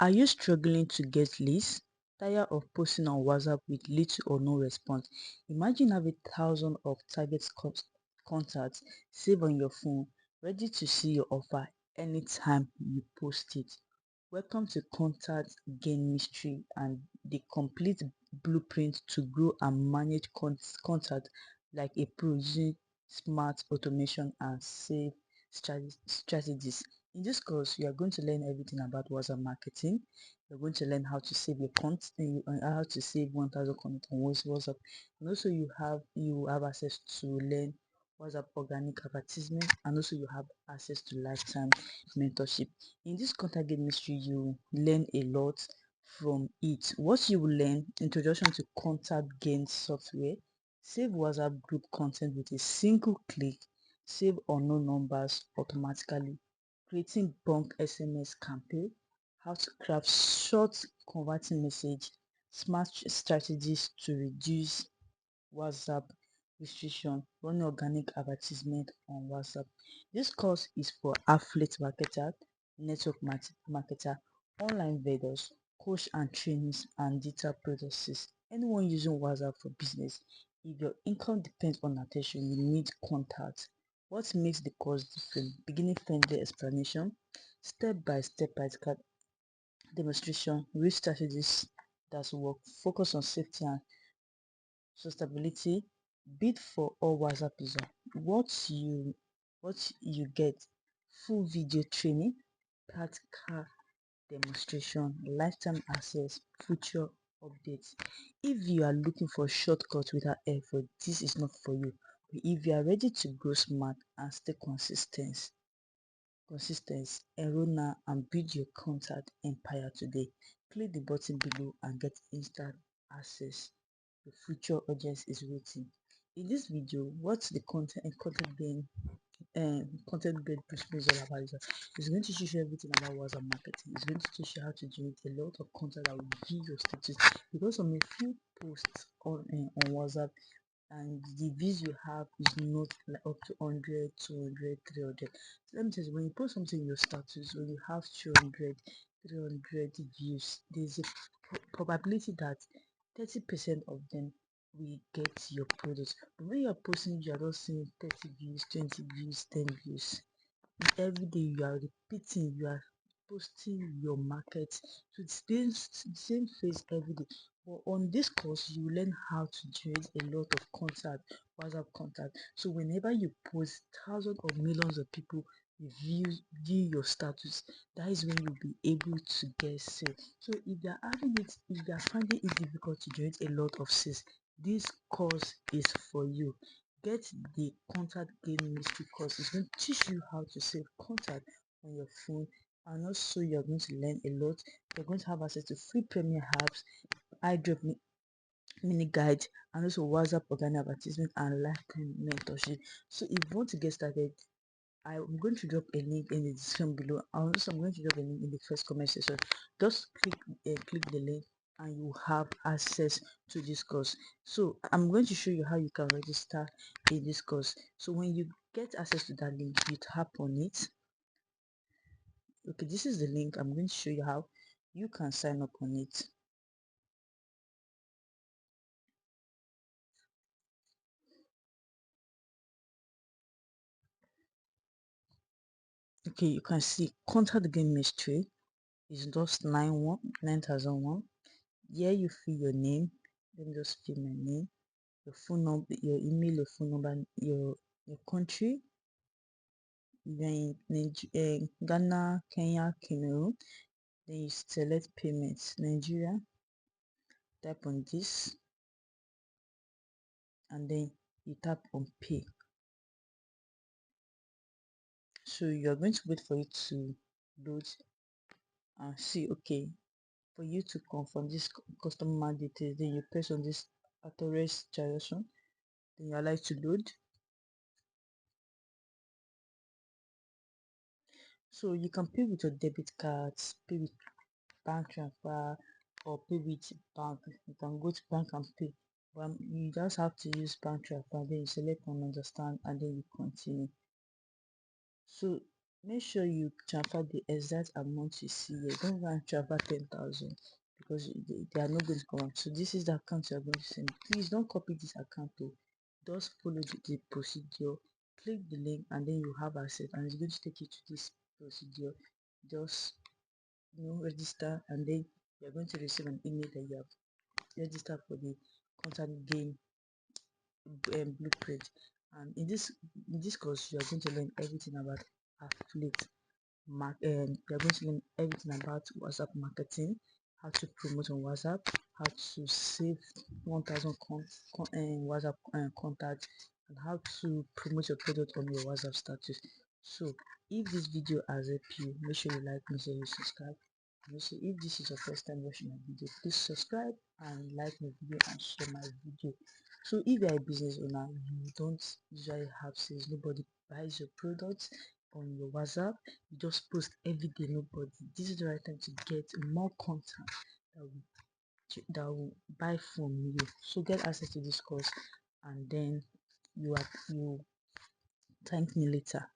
Are you struggling to get leads? Tired of posting on WhatsApp with little or no response? Imagine having thousands of target contacts saved on your phone, ready to see your offer anytime you post it. Welcome to Contact Gain Mystery and the complete blueprint to grow and manage contact like a pro using smart automation and save strategies. In this course, you are going to learn everything about WhatsApp marketing. You're going to learn how to save your content, how to save 1,000 content on WhatsApp, and also you have access to learn WhatsApp organic advertisement, and also you have access to lifetime mentorship. In this contact game mystery, you learn a lot from it. What you will learn: introduction to contact gain software, save WhatsApp group content with a single click, save unknown numbers automatically, creating bulk SMS campaign, how to craft short converting message, smart strategies to reduce WhatsApp restriction, running organic advertisement on WhatsApp. This course is for affiliate marketer, network marketer, online vendors, coach and trainings, and digital producers. Anyone using WhatsApp for business. If your income depends on attention, you need contact. What makes the course different? Beginning friendly explanation, step by step practical demonstration, real strategies that work, focus on safety and sustainability, bid for all WhatsApp user. What you get: full video training, practical demonstration, lifetime access, future updates. If you are looking for shortcuts without effort, this is not for you. If you are ready to grow smart and stay consistent, enroll now and build your contact empire today. Click the button below and get instant access. The future audience is waiting. In this video, what's the content based principle is all about is going to teach you everything about WhatsApp marketing. It's going to teach you how to generate a lot of content that will give your status, because of a few posts on WhatsApp, and the views you have is not like up to 100, 200, 300. So let me tell you, when you post something in your status, when you have 200, 300 views, there's a probability that 30% of them will get your product. But when you're posting, you are not seeing 30 views, 20 views, 10 views. Every day you are repeating, you are posting your market. So it's the same face every day. But on this course, you learn how to generate a lot of contact, WhatsApp contact. So whenever you post, thousands of millions of people view your status. That is when you'll be able to get sales. So if you are finding it difficult to generate a lot of sales, this course is for you. Get the contact gain mystery course. It's going to teach you how to save contact on your phone, and also you're going to learn a lot. You're going to have access to free premier apps, iDrop mini guide, and also WhatsApp organic advertisement and lifetime mentorship. So if you want to get started, I'm going to drop a link in the description below. I'm going to drop a link in the first comment section. Just click the link and you have access to this course. So I'm going to show you how you can register in this course. So when you get access to that link, you tap on it. Okay, this is the link. I'm going to show you how you can sign up on it. Okay, you can see contact game mystery is just 9,001. Here you fill your name. Let me just fill my name, your phone number, your email, your phone number, your country. Then Ghana, Kenya, Cameroon. Then you select payments, Nigeria. Type on this, and then you tap on pay. So you are going to wait for it to load and see. Okay, for you to confirm this customer details, then you press on this authorized transaction. Then you allow it to load. So you can pay with your debit cards, pay with bank transfer, or pay with bank. You can go to bank and pay, but you just have to use bank transfer. Then you select on understand and then you continue. So make sure you transfer the exact amount you see here. Don't go and transfer 10,000 because they are not going to come out. So this is the account you are going to send. Please don't copy this account though. Just follow the procedure. Click the link and then you have access, and it's going to take you to this procedure. Just register, and then you're going to receive an email that you have registered for the contact gain blueprint. And in this course, you are going to learn everything about affiliate you're going to learn everything about WhatsApp marketing, how to promote on WhatsApp, how to save 1000 WhatsApp contacts, and how to promote your product on your WhatsApp status. So if this video has helped you, make sure you like, make sure you subscribe. Make sure if this is your first time watching my video, please subscribe and like my video and share my video. So if you are a business owner, you don't usually have sales, nobody buys your products on your WhatsApp, you just post every day, nobody. This is the right time to get more content that will buy from you. So get access to this course, and then you thank me later.